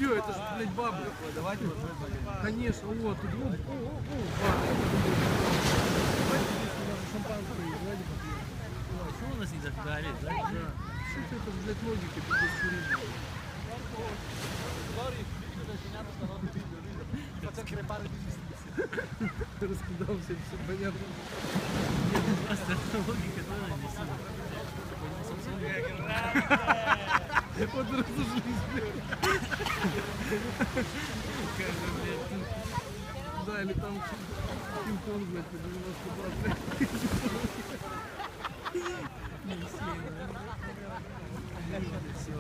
че, это же, блядь, баба. Давайте вот Конечно, вот, тут, баба. Давайте здесь немного шампанское, давайте попьем. что у нас не горит, да? Да. Что это, блядь, логика без курения? Раскидался, все понятно. Нет, просто логика тоже не сильно. Вот разошлись, блядь. Да, или там пинг-понг, блядь, по 90 бат, блядь. Не сильно. Все.